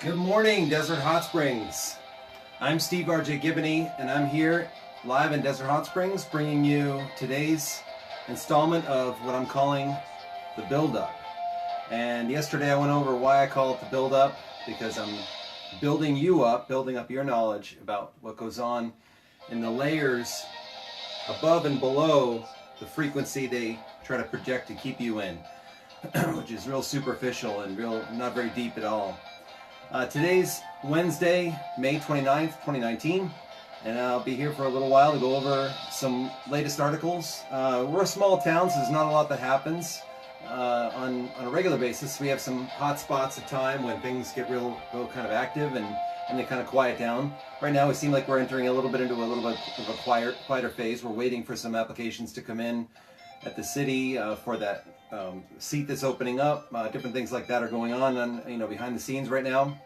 Good morning, Desert Hot Springs. I'm Steve R.J. Gibney, and I'm here live in Desert Hot Springs bringing you today's installment of what I'm calling the build-up. And yesterday I went over why I call it the build-up, because I'm building you up, building up your knowledge about what goes on in the layers above and below the frequency they try to project to keep you in, which is real superficial and real not very deep at all. Today's Wednesday, May 29th, 2019, and I'll be here for a little while to go over some latest articles. We're a small town, so there's not a lot that happens on a regular basis. We have some hot spots of time when things get real kind of active and they kind of quiet down. Right now, we seem like we're entering a little bit into a little bit of a quieter phase. We're waiting for some applications to come in at the city for that seat that's opening up. Different things like that are going on behind the scenes right now.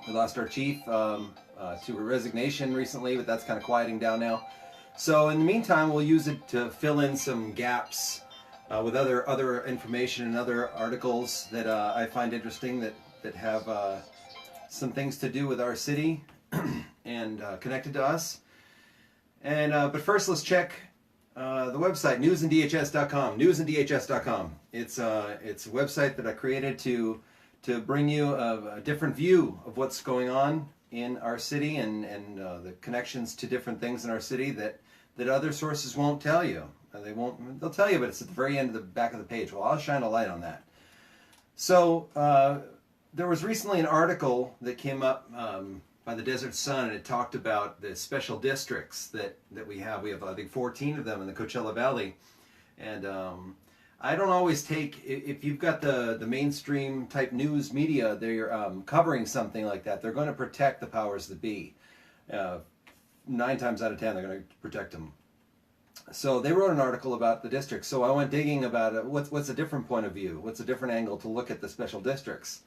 We lost our chief to a resignation recently, but that's kind of quieting down now. So in the meantime, we'll use it to fill in some gaps with other information and other articles that I find interesting that have some things to do with our city and connected to us. And but first, let's check the website, newsanddhs.com. Newsanddhs.com. It's a website that I created to bring you a different view of what's going on in our city and the connections to different things in our city that other sources won't tell you. They'll tell you, but it's at the very end of the back of the page. Well, I'll shine a light on that. So there was recently an article that came up by the Desert Sun, and it talked about the special districts that we have. We have, I think, 14 of them in the Coachella Valley. And I don't always take, if you've got the mainstream type news media, they're covering something like that, they're going to protect the powers that be. 9 times out of 10, they're going to protect them. So they wrote an article about the districts. So I went digging about it. What's a different point of view? What's a different angle to look at the special districts?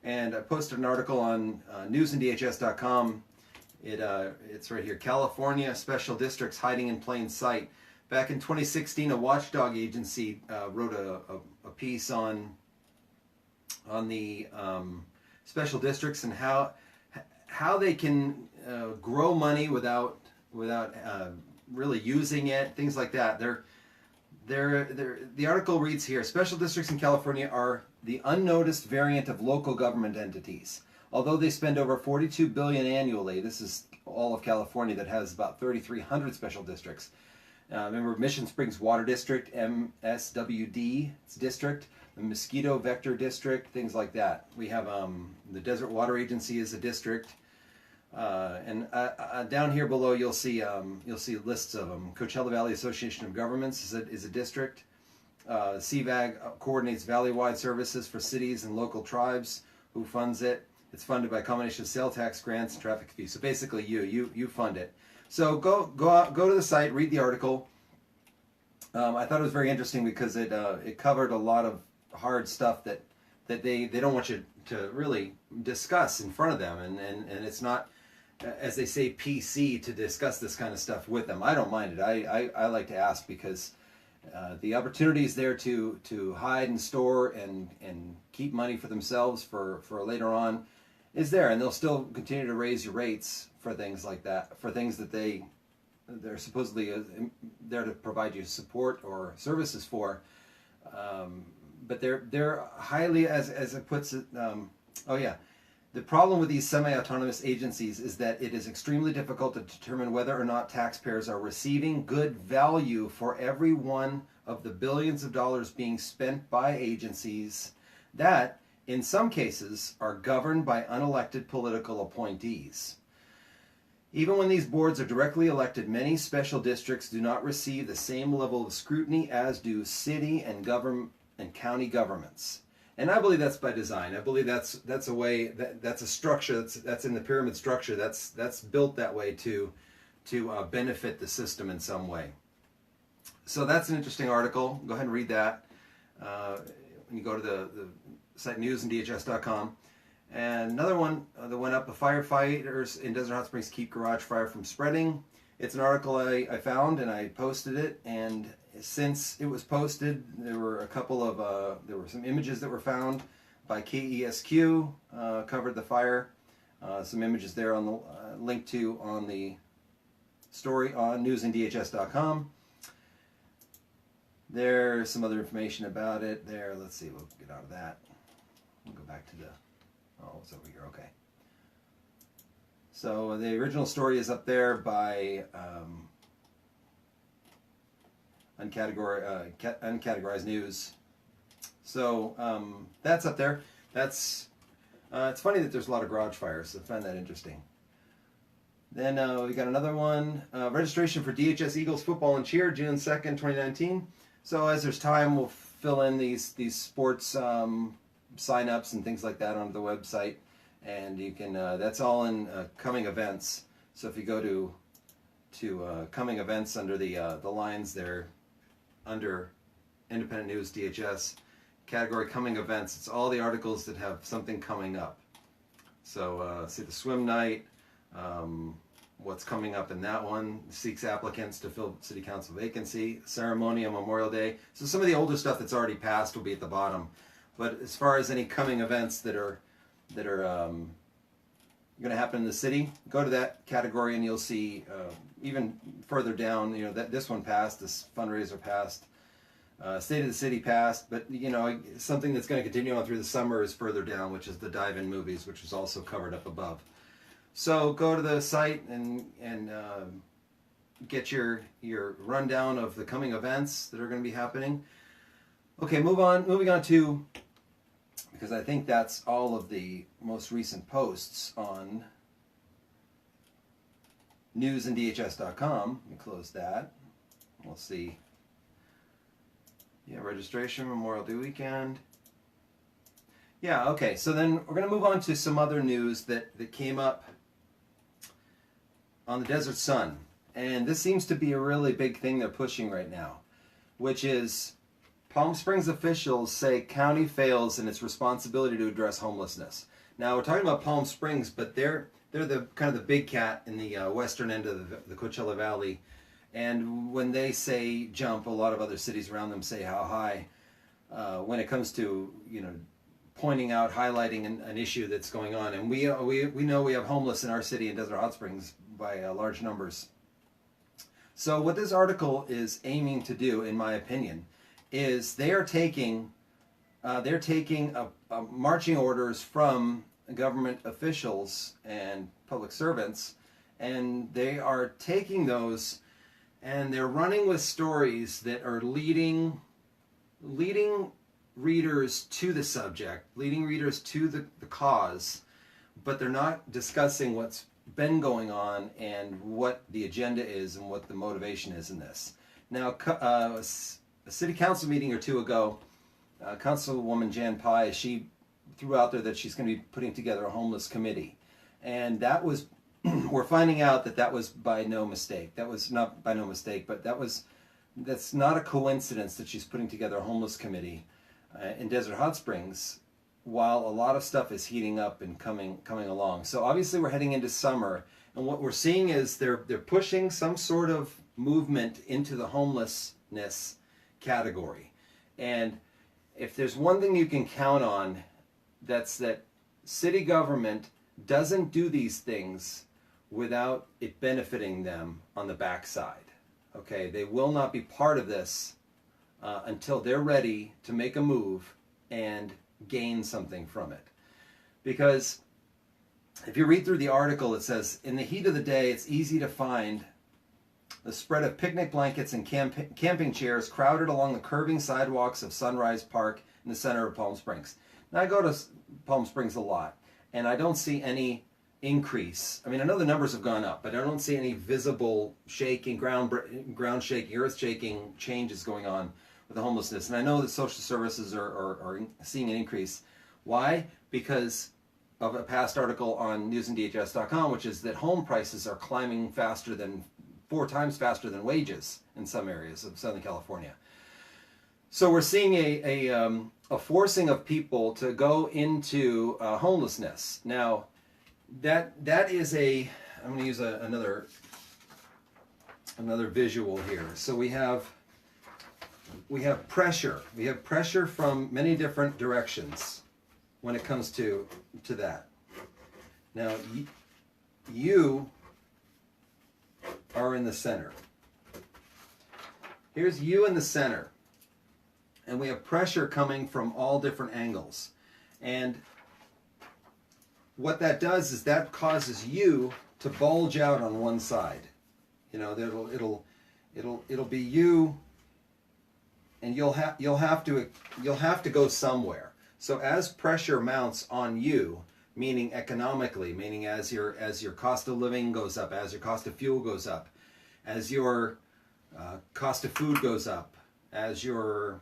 And I posted an article on newsanddhs.com. It's right here. California special districts hiding in plain sight. Back in 2016, a watchdog agency wrote a piece on the special districts and how they can grow money without really using it, things like that. The article reads here: special districts in California are the unnoticed variant of local government entities. Although they spend over $42 billion annually, this is all of California that has about 3,300 special districts. Remember Mission Springs Water District, MSWD, it's district, the Mosquito Vector District, things like that. We have the Desert Water Agency is a district. And down here below you'll see lists of them. Coachella Valley Association of Governments is a district. CVAG coordinates valley-wide services for cities and local tribes. Who funds it? It's funded by a combination of sales tax, grants, and traffic fees. So basically you fund it. So go to the site, read the article. I thought it was very interesting because it covered a lot of hard stuff that they don't want you to really discuss in front of them, and it's not, as they say, PC to discuss this kind of stuff with them. I don't mind it. I like to ask because the opportunity is there to hide and store and keep money for themselves for later on is there, and they'll still continue to raise your rates for things like that, for things that they're supposedly there to provide you support or services for. But they're highly, as it puts it, the problem with these semi-autonomous agencies is that it is extremely difficult to determine whether or not taxpayers are receiving good value for every one of the billions of dollars being spent by agencies that, in some cases, are governed by unelected political appointees. Even when these boards are directly elected, many special districts do not receive the same level of scrutiny as do city and county governments. And I believe that's by design. I believe that's a way, that's a structure that's in the pyramid structure that's built that way to benefit the system in some way. So that's an interesting article. Go ahead and read that when you go to the site newsanddhs.com. And another one that went up: the firefighters in Desert Hot Springs keep garage fire from spreading. It's an article I found and I posted it, and since it was posted, there were some images that were found by KESQ covered the fire. Some images there on the link to on the story on newsandDHS.com. There's some other information about it there. Let's see, we'll get out of that. We'll go back to the, oh, it's over here, okay. So the original story is up there by uncategorized news. So that's up there. That's it's funny that there's a lot of garage fires, so I find that interesting. Then we got another one, registration for DHS Eagles football and cheer, June 2nd, 2019. So as there's time, we'll fill in these sports sign-ups and things like that onto the website, and you can. That's all in coming events. So if you go to coming events under the lines there, under Independent News DHS category coming events, it's all the articles that have something coming up. So see the swim night. What's coming up in that one seeks applicants to fill city council vacancy, ceremony on Memorial Day. So some of the older stuff that's already passed will be at the bottom, but as far as any coming events that are going to happen in the city, go to that category and you'll see even further down, you know, that this one passed, this fundraiser passed, State of the City passed, but you know, something that's going to continue on through the summer is further down, which is the dive-in movies, which is also covered up above. So go to the site and get your rundown of the coming events that are going to be happening. Okay, moving on to, because I think that's all of the most recent posts on newsandDHS.com. Let me close that. We'll see. Yeah, registration, Memorial Day weekend. Yeah, okay, so then we're going to move on to some other news that came up on the Desert Sun. And this seems to be a really big thing they're pushing right now, which is Palm Springs officials say county fails in its responsibility to address homelessness. Now, we're talking about Palm Springs, but they're the kind of the big cat in the western end of the Coachella Valley. And when they say jump, a lot of other cities around them say how high. When it comes to, you know, pointing out, highlighting an issue that's going on. And we know we have homeless in our city in Desert Hot Springs by large numbers. So what this article is aiming to do, in my opinion, is they're taking marching orders from government officials and public servants, and they are taking those and they're running with stories that are leading readers to the subject, leading readers to the cause, but they're not discussing what's been going on and what the agenda is and what the motivation is in this. Now, a city council meeting or two ago, Councilwoman Jan Pai, she threw out there that she's going to be putting together a homeless committee, and that was we're finding out that was by no mistake. That was not by no mistake, but that's not a coincidence that she's putting together a homeless committee in Desert Hot Springs while a lot of stuff is heating up and coming along. So obviously we're heading into summer, and what we're seeing is they're pushing some sort of movement into the homelessness category. And if there's one thing you can count on, that's that city government doesn't do these things without it benefiting them on the backside. Okay, they will not be part of this until they're ready to make a move and gain something from it. Because if you read through the article, it says, in the heat of the day, it's easy to find the spread of picnic blankets and camping chairs crowded along the curving sidewalks of Sunrise Park in the center of Palm Springs. Now, I go to Palm Springs a lot, and I don't see any increase. I mean, I know the numbers have gone up, but I don't see any visible shaking, ground shaking, earth shaking changes going on with the homelessness. And I know that social services are seeing an increase. Why? Because of a past article on newsandDHS.com, which is that home prices are climbing 4 times faster than wages in some areas of Southern California. So we're seeing a forcing of people to go into homelessness. Now, that is I'm going to use another visual here. So we have pressure. We have pressure from many different directions. when it comes to that. Now, you are in the center. Here's you in the center. And we have pressure coming from all different angles. And what that does is that causes you to bulge out on one side. You know, it'll be you, and you'll have to go somewhere. So as pressure mounts on you, meaning economically, meaning as your cost of living goes up, as your cost of fuel goes up, as your cost of food goes up, as your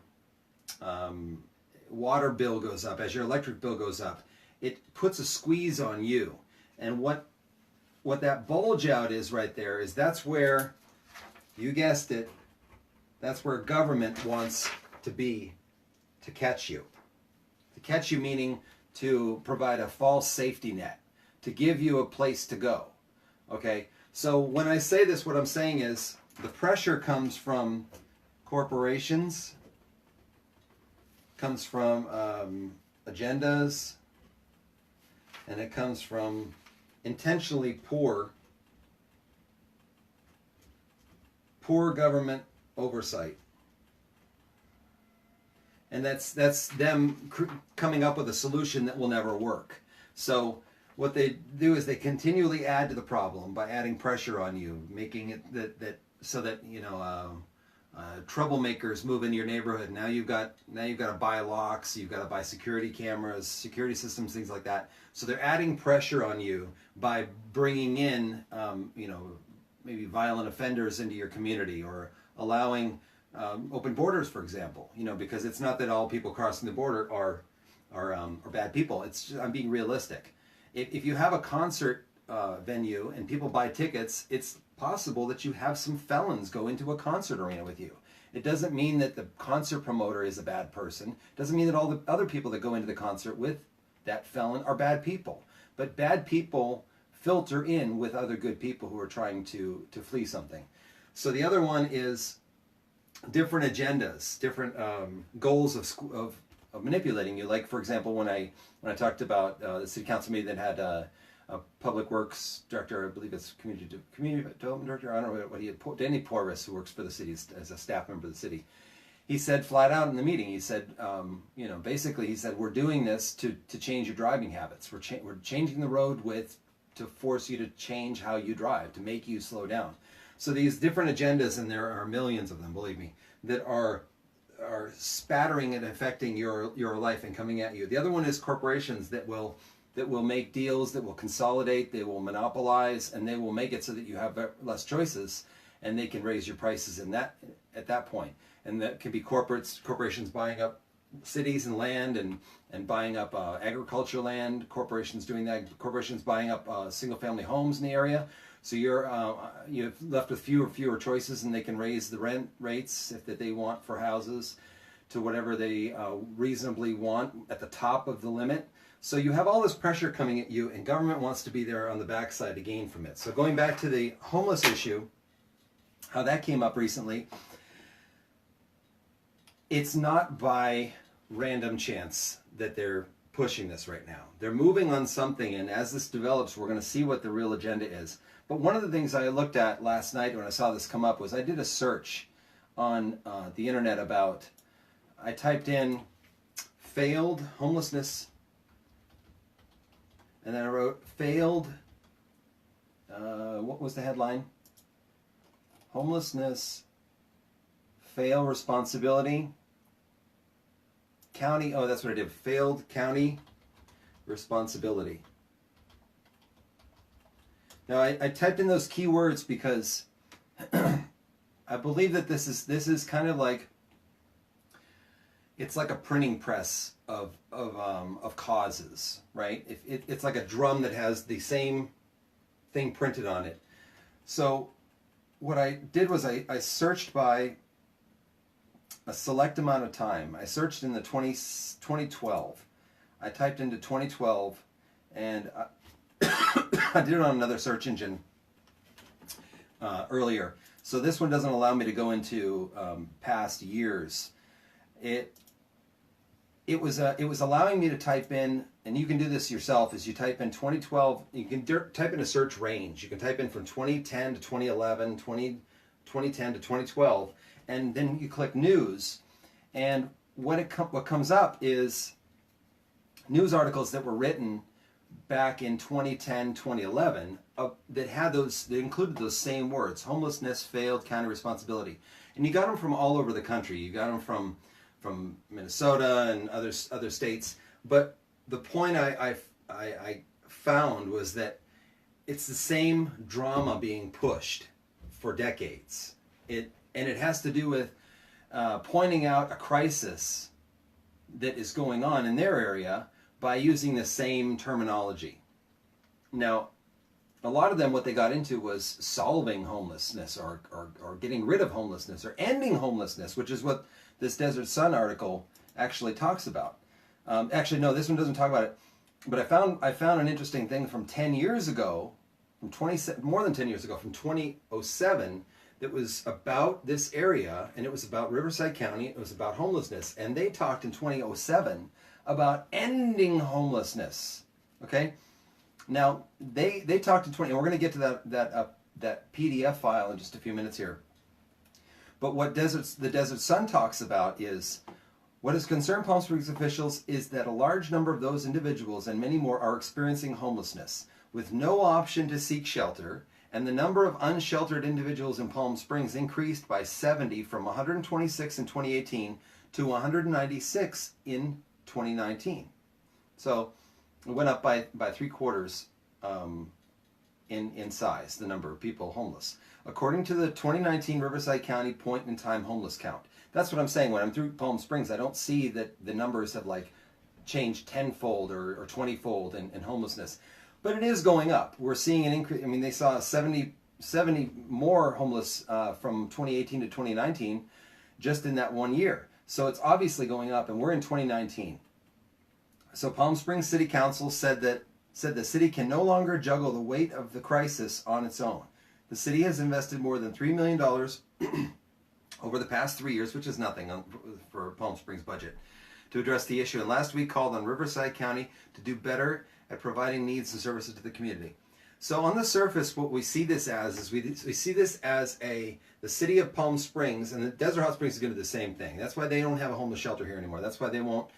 water bill goes up, as your electric bill goes up, it puts a squeeze on you. And what that bulge out is right there is that's where, you guessed it, that's where government wants to be, to catch you. To catch you meaning to provide a false safety net, to give you a place to go. Okay? So when I say this, what I'm saying is the pressure comes from corporations, comes from agendas, and it comes from intentionally poor government oversight. And that's them coming up with a solution that will never work. So what they do is they continually add to the problem by adding pressure on you, making it that so that, you know, troublemakers move into your neighborhood. Now you've got to buy locks, you've got to buy security cameras, security systems, things like that. So they're adding pressure on you by bringing in, you know, maybe violent offenders into your community, or allowing open borders, for example. You know, because it's not that all people crossing the border are bad people. It's just, I'm being realistic. If you have a concert venue and people buy tickets, it's possible that you have some felons go into a concert arena with you. It doesn't mean that the concert promoter is a bad person. It doesn't mean that all the other people that go into the concert with that felon are bad people. But bad people filter in with other good people who are trying to flee something. So the other one is different agendas, different goals of manipulating you. Like, for example, when I talked about the city council meeting that had a public works director, I believe it's community development director, I don't know what he had, Danny Porras, who works for the city as a staff member of the city. He said flat out in the meeting, he said, you know, basically he said, we're doing this to change your driving habits. We're changing the road width to force you to change how you drive, to make you slow down. So these different agendas, and there are millions of them, believe me, that are spattering and affecting your life and coming at you. The other one is corporations that will make deals, that will consolidate, they will monopolize, and they will make it so that you have less choices, and they can raise your prices at that point. And that can be corporations buying up cities and land and buying up agricultural land, corporations doing that, corporations buying up single-family homes in the area. So you're left with fewer choices, and they can raise the rent rates that they want for houses to whatever they reasonably want at the top of the limit. So you have all this pressure coming at you, and government wants to be there on the backside to gain from it. So going back to the homeless issue, how that came up recently, it's not by random chance that they're pushing this right now. They're moving on something, and as this develops, we're going to see what the real agenda is. But one of the things I looked at last night when I saw this come up was I did a search on the internet about, I typed in failed homelessness, and then I wrote failed, what was the headline? Homelessness, fail responsibility, county, oh that's what I did, failed county responsibility. Now I typed in those keywords because I believe that this is kind of like, it's like a printing press of causes, right? It's like a drum that has the same thing printed on it. So what I did was I searched by a select amount of time. I searched in the 2012. I typed into 2012, and I did it on another search engine earlier. So this one doesn't allow me to go into past years. It it was allowing me to type in, and you can do this yourself, is you type in 2012, you can type in a search range. You can type in from 2010 to 2011, 2010 to 2012, and then you click news, and what comes up is news articles that were written back in 2010, 2011 that included those same words: homelessness, failed county responsibility. And you got them from all over the country. You got them from Minnesota and other states. But the point I found was that it's the same drama being pushed for decades. It has to do with pointing out a crisis that is going on in their area by using the same terminology. Now, a lot of them, what they got into was solving homelessness or getting rid of homelessness or ending homelessness, which is what this Desert Sun article actually talks about. Actually, no, this one doesn't talk about it. But I found an interesting thing from 10 years ago, more than 10 years ago, from 2007, that was about this area, and it was about Riverside County. It was about homelessness, and they talked in 2007 about ending homelessness. Okay, now they talked in 20, and we're going to get to that PDF file in just a few minutes here. But what the Desert Sun talks about is what has concerned Palm Springs officials is that a large number of those individuals and many more are experiencing homelessness with no option to seek shelter, and the number of unsheltered individuals in Palm Springs increased by 70 from 126 in 2018 to 196 in 2019. So it went up by 3/4 in size, the number of people homeless, according to the 2019 Riverside County point-in-time homeless count. That's what I'm saying. When I'm through Palm Springs, I don't see that the numbers have like changed tenfold or 20-fold in homelessness. But it is going up. We're seeing an increase. I mean, they saw 70 more homeless from 2018 to 2019 just in that 1 year. So it's obviously going up, and we're in 2019. So Palm Springs City Council said the city can no longer juggle the weight of the crisis on its own. The city has invested more than $3 million over the past 3 years, which is nothing for Palm Springs' budget, to address the issue, and last week called on Riverside County to do better at providing needs and services to the community. So on the surface, what we see this as is we see this as the city of Palm Springs, and the Desert Hot Springs is going to do the same thing. That's why they don't have a homeless shelter here anymore. That's why they won't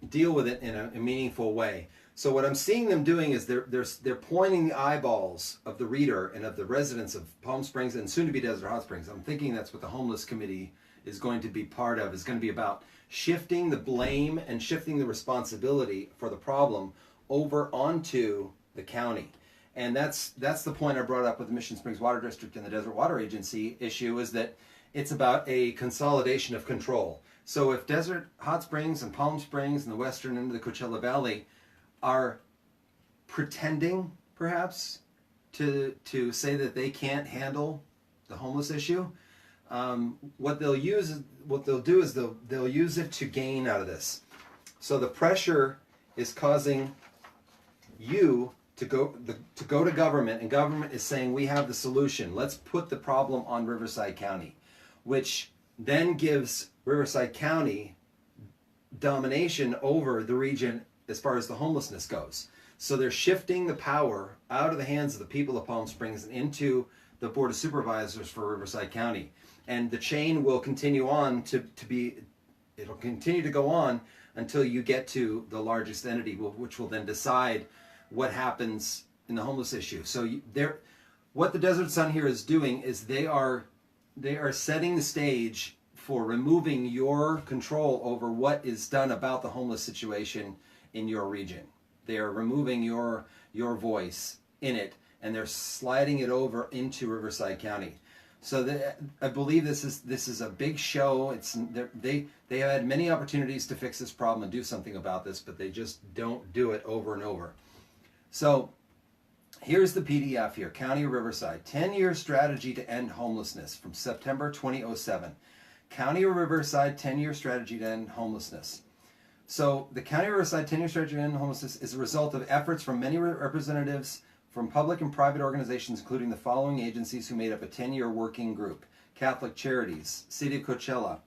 deal with it in a meaningful way. So what I'm seeing them doing is they're pointing the eyeballs of the reader and of the residents of Palm Springs and soon to be Desert Hot Springs. I'm thinking that's what the homeless committee is going to be part of. Is going to be about shifting the blame and shifting the responsibility for the problem over onto the county. And that's the point I brought up with the Mission Springs Water District and the Desert Water Agency issue, is that it's about a consolidation of control. So if Desert Hot Springs and Palm Springs and the western end of the Coachella Valley are pretending, perhaps, to say that they can't handle the homeless issue, what they'll do is they'll use it to gain out of this. So the pressure is causing you to go to government, and government is saying, we have the solution. Let's put the problem on Riverside County, which then gives Riverside County domination over the region as far as the homelessness goes. So they're shifting the power out of the hands of the people of Palm Springs and into the Board of Supervisors for Riverside County. And the chain will continue on it'll continue to go on until you get to the largest entity, which will then decide what happens in the homeless issue. So what the Desert Sun here is doing is they are setting the stage for removing your control over what is done about the homeless situation in your region. They are removing your voice in it, and they're sliding it over into Riverside County. So I believe this is a big show. They have had many opportunities to fix this problem and do something about this, but they just don't do it over and over. So here's the PDF here, County of Riverside, 10-year strategy to end homelessness from September 2007. County of Riverside 10-year strategy to end homelessness. So the County of Riverside 10-year strategy to end homelessness is a result of efforts from many representatives from public and private organizations, including the following agencies who made up a 10-year working group: Catholic Charities, City of Coachella,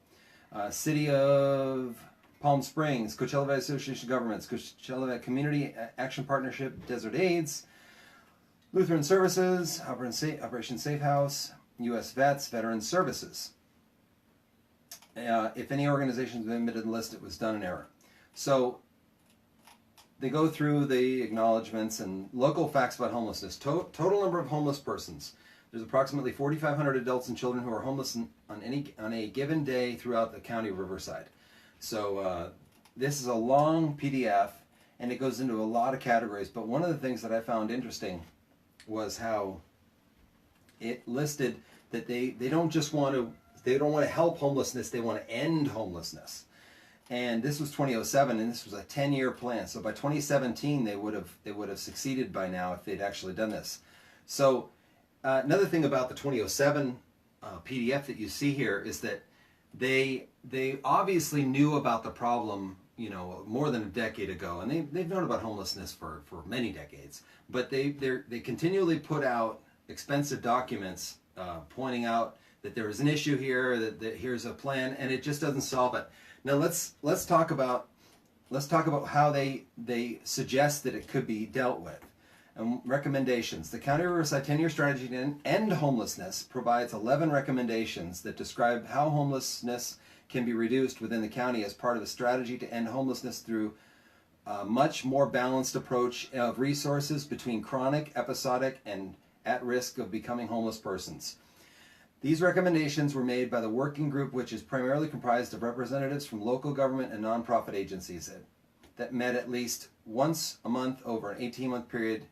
City of Palm Springs, Coachella Valley Association of Governments, Coachella Valley Community Action Partnership, Desert AIDS, Lutheran Services, Operation Safe House, U.S. Vets, Veterans Services. If any organization has been omitted in the list, it was done in error. So they go through the acknowledgments and local facts about homelessness. Total number of homeless persons. There's approximately 4,500 adults and children who are homeless on a given day throughout the county of Riverside. So this is a long PDF, and it goes into a lot of categories. But one of the things that I found interesting was how it listed that they don't want to help homelessness, they want to end homelessness. And this was 2007, and this was a 10-year plan. So by 2017, they would have succeeded by now if they'd actually done this. So another thing about the 2007 PDF that you see here is that they obviously knew about the problem, you know, more than a decade ago, and they've known about homelessness for many decades. But they continually put out expensive documents pointing out that there is an issue here, that here's a plan, and it just doesn't solve it. Now let's talk about how they suggest that it could be dealt with. And recommendations. The County of Riverside 10-year strategy to end homelessness provides 11 recommendations that describe how homelessness can be reduced within the county as part of the strategy to end homelessness through a much more balanced approach of resources between chronic, episodic, and at risk of becoming homeless persons. These recommendations were made by the working group, which is primarily comprised of representatives from local government and nonprofit agencies that met at least once a month over an 18-month period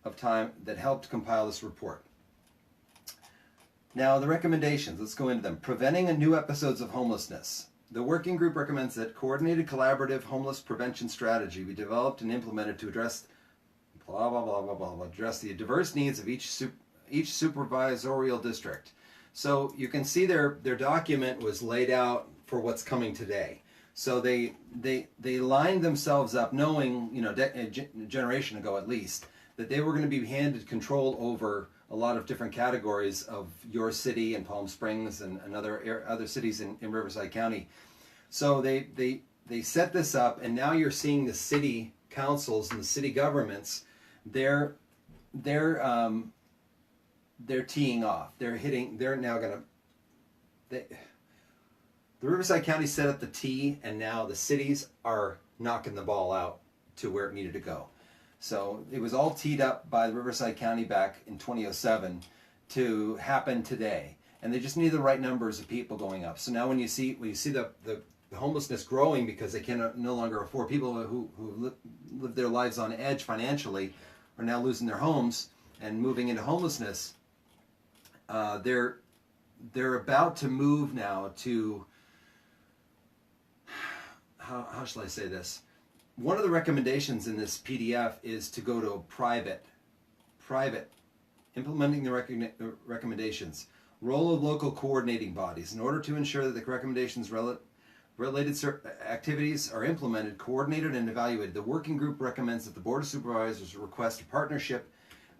of time that helped compile this report. Now the recommendations, let's go into them. Preventing new episodes of homelessness. The working group recommends that coordinated collaborative homeless prevention strategy be developed and implemented to address blah, blah, blah, blah, blah, blah, address the diverse needs of each supervisorial district. So you can see their document was laid out for what's coming today. So they lined themselves up knowing, you know, a generation ago at least, that they were going to be handed control over a lot of different categories of your city and Palm Springs and other cities in Riverside County. So they set this up, and now you're seeing the city councils and the city governments, they're teeing off. They're now going to... The Riverside County set up the tee, and now the cities are knocking the ball out to where it needed to go. So it was all teed up by the Riverside County back in 2007 to happen today, and they just need the right numbers of people going up. So now when you see the homelessness growing because they can no longer afford, people who live their lives on edge financially are now losing their homes and moving into homelessness. They're about to move now to, how shall I say this? One of the recommendations in this PDF is to go to a private, implementing the recommendations. Role of local coordinating bodies. In order to ensure that the recommendations related activities are implemented, coordinated, and evaluated, the working group recommends that the Board of Supervisors request a partnership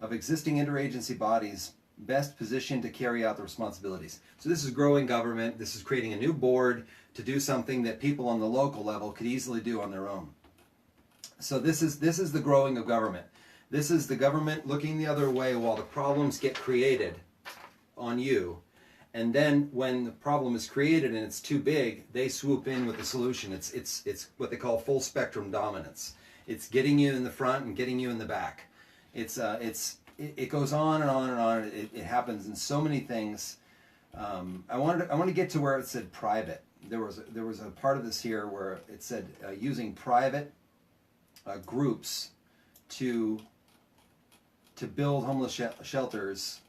of existing interagency bodies best positioned to carry out the responsibilities. So this is growing government. This is creating a new board to do something that people on the local level could easily do on their own. So this is the growing of government. This is the government looking the other way while the problems get created on you. And then when the problem is created and it's too big, they swoop in with the solution. It's what they call full spectrum dominance. It's getting you in the front and getting you in the back. It goes on and on and on. It happens in so many things. I want to get to where it said private. There was a part of this here where it said using private groups to build homeless shelters.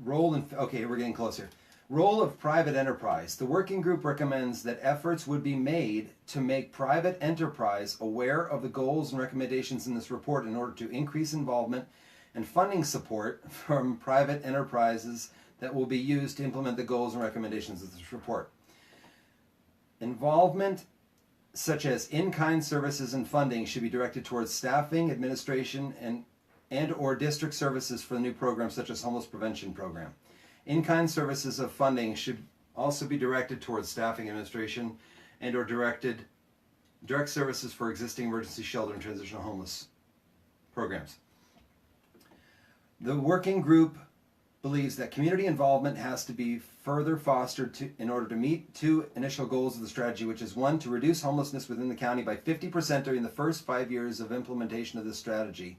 Okay, we're getting closer. Role of private enterprise. The working group recommends that efforts would be made to make private enterprise aware of the goals and recommendations in this report in order to increase involvement and funding support from private enterprises that will be used to implement the goals and recommendations of this report. Involvement such as in-kind services and funding should be directed towards staffing, administration, and or district services for the new programs such as homeless prevention program. In-kind services of funding should also be directed towards staffing administration and or direct services for existing emergency shelter and transitional homeless programs. The working group believes that community involvement has to be further fostered in order to meet two initial goals of the strategy, which is one, to reduce homelessness within the county by 50% during the first 5 years of implementation of this strategy,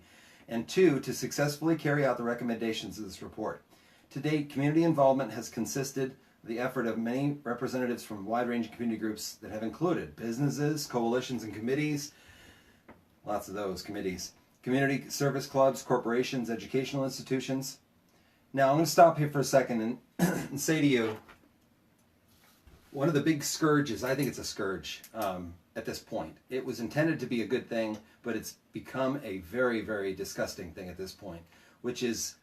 and two, to successfully carry out the recommendations of this report. To date, community involvement has consisted of the effort of many representatives from wide-ranging community groups that have included businesses, coalitions, and committees, lots of those committees, community service clubs, corporations, educational institutions. Now, I'm going to stop here for a second and say to you, one of the big scourges, I think it's a scourge at this point. It was intended to be a good thing, but it's become a very, very disgusting thing at this point, which is,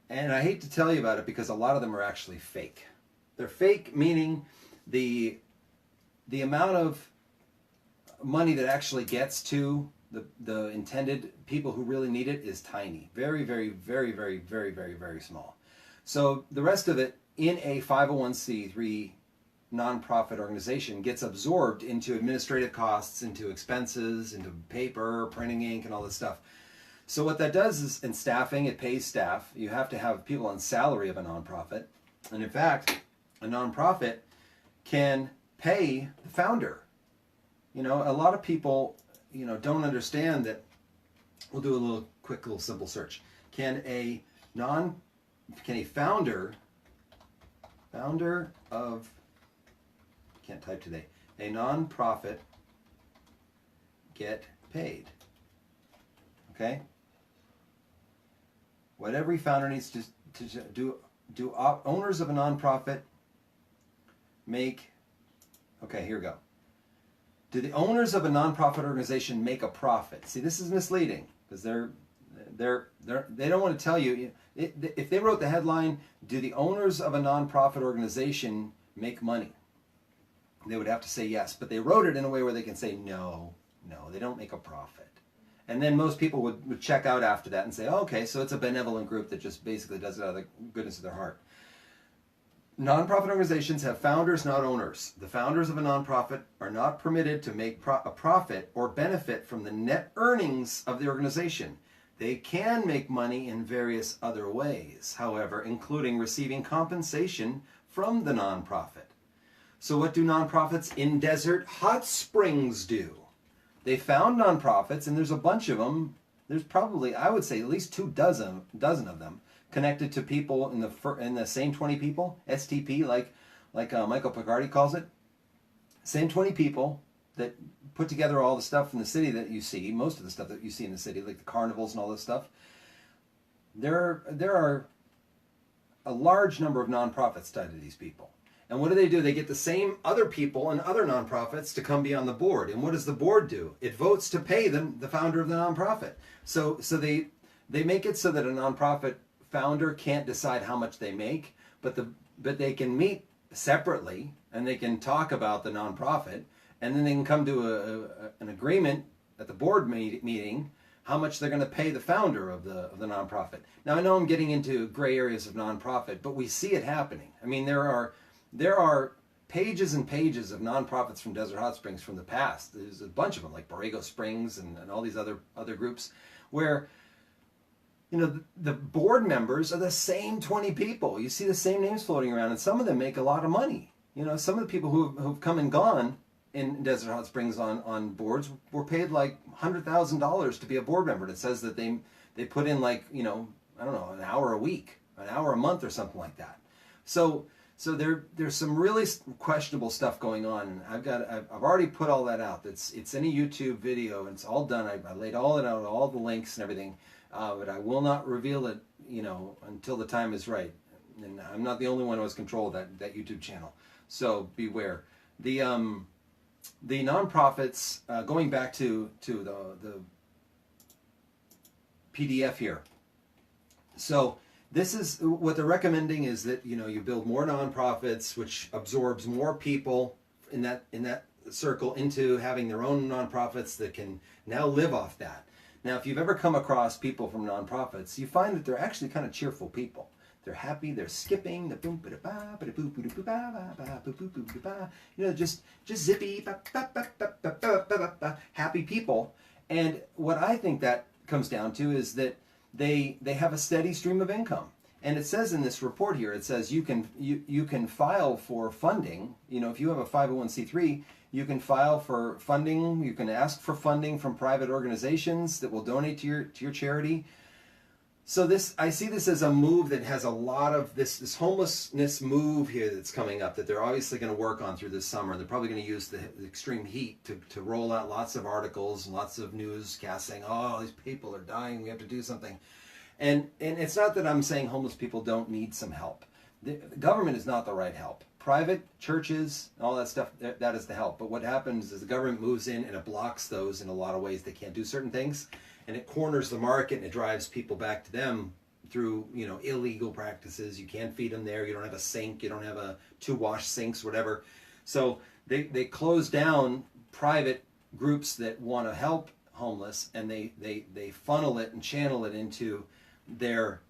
and I hate to tell you about it because a lot of them are actually fake. They're fake, meaning the amount of money that actually gets to the intended people who really need it is tiny. Very, very, very, very, very, very, very small. So the rest of it in a 501c3 nonprofit organization gets absorbed into administrative costs, into expenses, into paper, printing ink, and all this stuff. So what that does is, in staffing, it pays staff. You have to have people on salary of a nonprofit. And in fact, a nonprofit can pay the founder. You know, a lot of people, you know, don't understand that. We'll do a little quick little simple search. Can a founder of, can't type today, a nonprofit get paid? Okay? What every founder needs to do owners of a nonprofit make, okay, here we go. Do the owners of a nonprofit organization make a profit? See, this is misleading because they don't want to tell you. If they wrote the headline, do the owners of a nonprofit organization make money? They would have to say yes, but they wrote it in a way where they can say no, they don't make a profit. And then most people would check out after that and say, oh, okay, so it's a benevolent group that just basically does it out of the goodness of their heart. Nonprofit organizations have founders, not owners. The founders of a nonprofit are not permitted to make a profit or benefit from the net earnings of the organization. They can make money in various other ways, however, including receiving compensation from the nonprofit. So what do nonprofits in Desert Hot Springs do? They found nonprofits, and there's a bunch of them. There's probably, I would say, at least 24 of them connected to people in the same 20 people, STP, like Michael Picardi calls it. Same 20 people that put together all the stuff in the city that you see, most of the stuff that you see in the city, like the carnivals and all this stuff. There are a large number of nonprofits tied to these people. And what do? They get the same other people and other nonprofits to come be on the board. And what does the board do? It votes to pay them, the founder of the nonprofit. So they make it so that a nonprofit founder can't decide how much they make, but they can meet separately and they can talk about the nonprofit, and then they can come to an agreement at the board meeting how much they're going to pay the founder of the nonprofit. Now, I know I'm getting into gray areas of nonprofit, but we see it happening. I mean, there are pages and pages of nonprofits from Desert Hot Springs from the past. There's a bunch of them, like Borrego Springs and all these other groups, where, you know, the board members are the same 20 people. You see the same names floating around, and some of them make a lot of money. You know, some of the people who've come and gone in Desert Hot Springs on boards were paid like $100,000 to be a board member. And it says that they put in, like, you know, I don't know, an hour a week, an hour a month or something like that. So there's some really questionable stuff going on, and I've already put all that out. It's in a YouTube video, and it's all done. I laid all it out, all the links and everything, but I will not reveal it, you know, until the time is right. And I'm not the only one who has control of that YouTube channel, so beware. The nonprofits, going back to the PDF here. So this is what they're recommending, is that, you know, you build more nonprofits, which absorbs more people in that circle into having their own nonprofits that can now live off that. Now, if you've ever come across people from nonprofits, you find that they're actually kind of cheerful people. they're happy, they're skipping, the boom ba ba ba boo boo boo ba ba boo boo boo ba, you know, just zippy ba ba ba ba ba ba ba ba, happy people. And what I think that comes down to is that they have a steady stream of income. And it says in this report here, it says you can file for funding. You know, if you have a 501c3, you can file for funding. You can ask for funding from private organizations that will donate to your charity. So I see this as a move that has a lot of this homelessness move here that's coming up that they're obviously going to work on through this summer. They're probably going to use the extreme heat to roll out lots of articles, lots of newscasts saying, oh, these people are dying, we have to do something. And it's not that I'm saying homeless people don't need some help. The government is not the right help. Private churches, all that stuff, that is the help. But what happens is the government moves in and it blocks those in a lot of ways. They can't do certain things, and it corners the market and it drives people back to them through, you know, illegal practices. You can't feed them there. You don't have a sink. You don't have a 2-wash sinks, whatever. So they close down private groups that want to help homeless, and they funnel it and channel it into their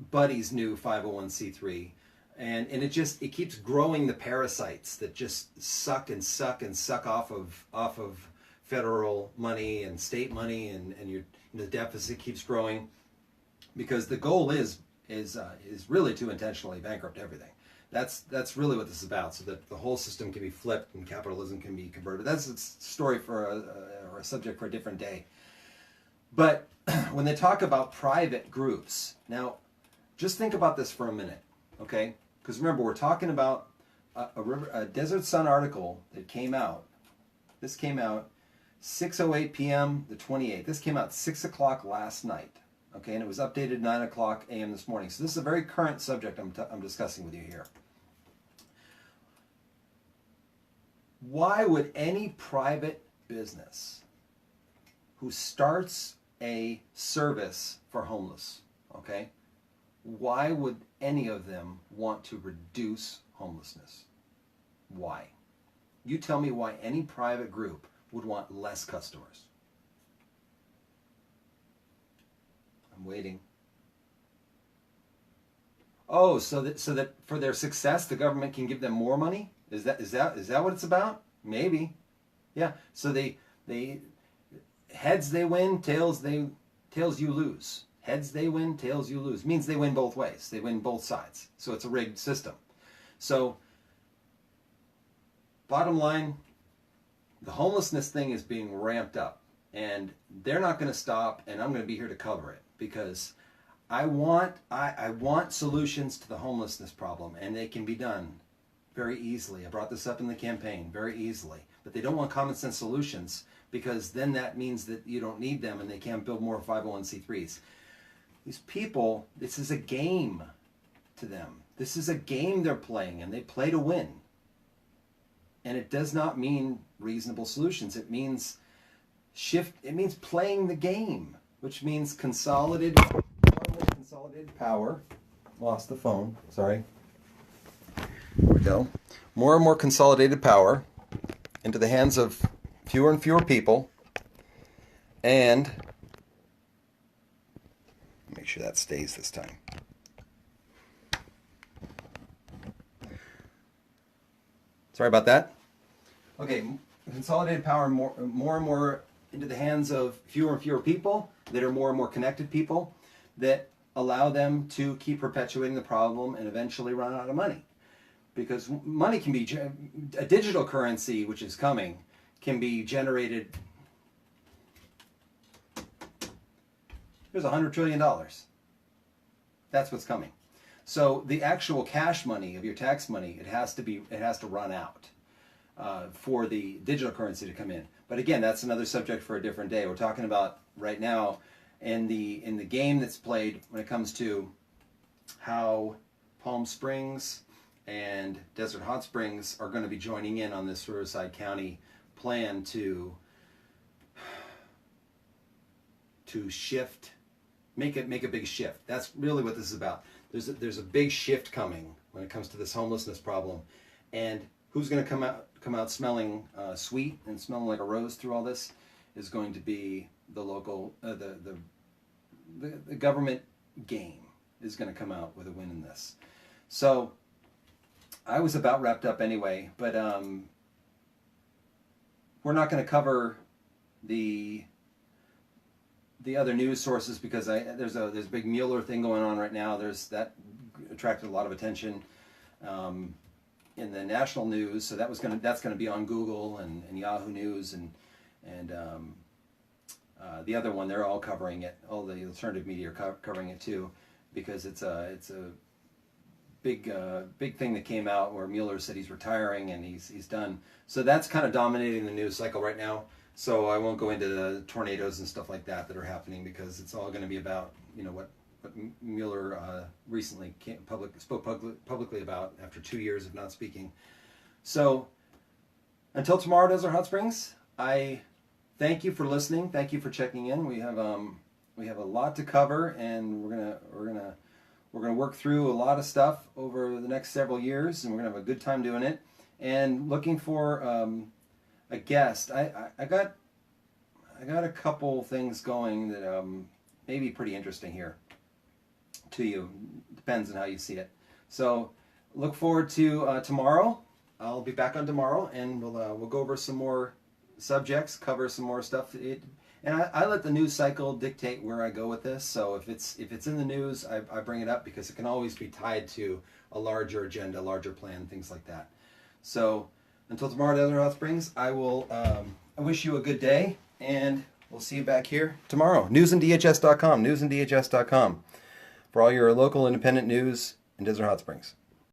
buddy's new 501c3, and it keeps growing the parasites that just suck off of federal money and state money, and the deficit keeps growing, because the goal is really to intentionally bankrupt everything. That's really what this is about, so that the whole system can be flipped and capitalism can be converted. That's a story for or a subject for a different day. But when they talk about private groups, now just think about this for a minute, okay? Because remember, we're talking about a Desert Sun article that came out. This came out 6:08 p.m. the 28th. This came out 6 o'clock last night, okay? And it was updated 9 o'clock a.m. this morning. So this is a very current subject I'm discussing with you here. Why would any private business who starts a service for homeless, okay, why would any of them want to reduce homelessness? Why? You tell me why any private group would want less customers. I'm waiting. Oh, so that for their success the government can give them more money? Is that what it's about? Maybe. Yeah. So they heads they win, tails you lose. Heads they win, tails you lose. Means they win both ways. They win both sides. So it's a rigged system. So bottom line, the homelessness thing is being ramped up, and they're not going to stop, and I'm going to be here to cover it, because I want solutions to the homelessness problem, and they can be done very easily. I brought this up in the campaign, very easily. But they don't want common sense solutions, because then that means that you don't need them and they can't build more 501c3s. These people, this is a game to them. This is a game they're playing, and they play to win. And it does not mean reasonable solutions. It means playing the game, which means consolidated power. Lost the phone, sorry. There we go. More and more consolidated power into the hands of fewer and fewer people, and make sure that stays this time. Sorry about that. Okay, consolidated power more and more into the hands of fewer and fewer people that are more and more connected people that allow them to keep perpetuating the problem and eventually run out of money. Because money can be, a digital currency, which is coming, can be generated. There's $100 trillion. That's what's coming. So the actual cash money of your tax money, it has to run out for the digital currency to come in. But again, that's another subject for a different day. We're talking about right now in the game that's played when it comes to how Palm Springs and Desert Hot Springs are going to be joining in on this Riverside County plan to shift, make a big shift. That's really what this is about. There's a big shift coming when it comes to this homelessness problem, and who's going to come out smelling sweet and smelling like a rose through all this is going to be the local the government game is going to come out with a win in this. So I was about wrapped up anyway, but we're not going to cover the other news sources because there's a big Mueller thing going on right now. That attracted a lot of attention in the national news, so that's going to be on Google and Yahoo News and the other one. They're all covering it. All the alternative media are covering it too, because it's a big thing that came out where Mueller said he's retiring and he's done. So that's kind of dominating the news cycle right now. So I won't go into the tornadoes and stuff like that are happening, because it's all going to be about what Mueller recently spoke publicly about after 2 years of not speaking. So until tomorrow, Desert Hot Springs, I thank you for listening. Thank you for checking in. We have a lot to cover, and we're gonna work through a lot of stuff over the next several years, and we're gonna have a good time doing it. And looking for a guest. I got a couple things going that may be pretty interesting here to you. Depends on how you see it. So look forward to tomorrow. I'll be back on tomorrow, and we'll go over some more subjects, cover some more stuff. And I let the news cycle dictate where I go with this. So if it's in the news, I bring it up, because it can always be tied to a larger agenda, larger plan, things like that. So until tomorrow, Desert Hot Springs, I wish you a good day, and we'll see you back here tomorrow. Newsanddhs.com, newsanddhs.com, for all your local independent news in Desert Hot Springs.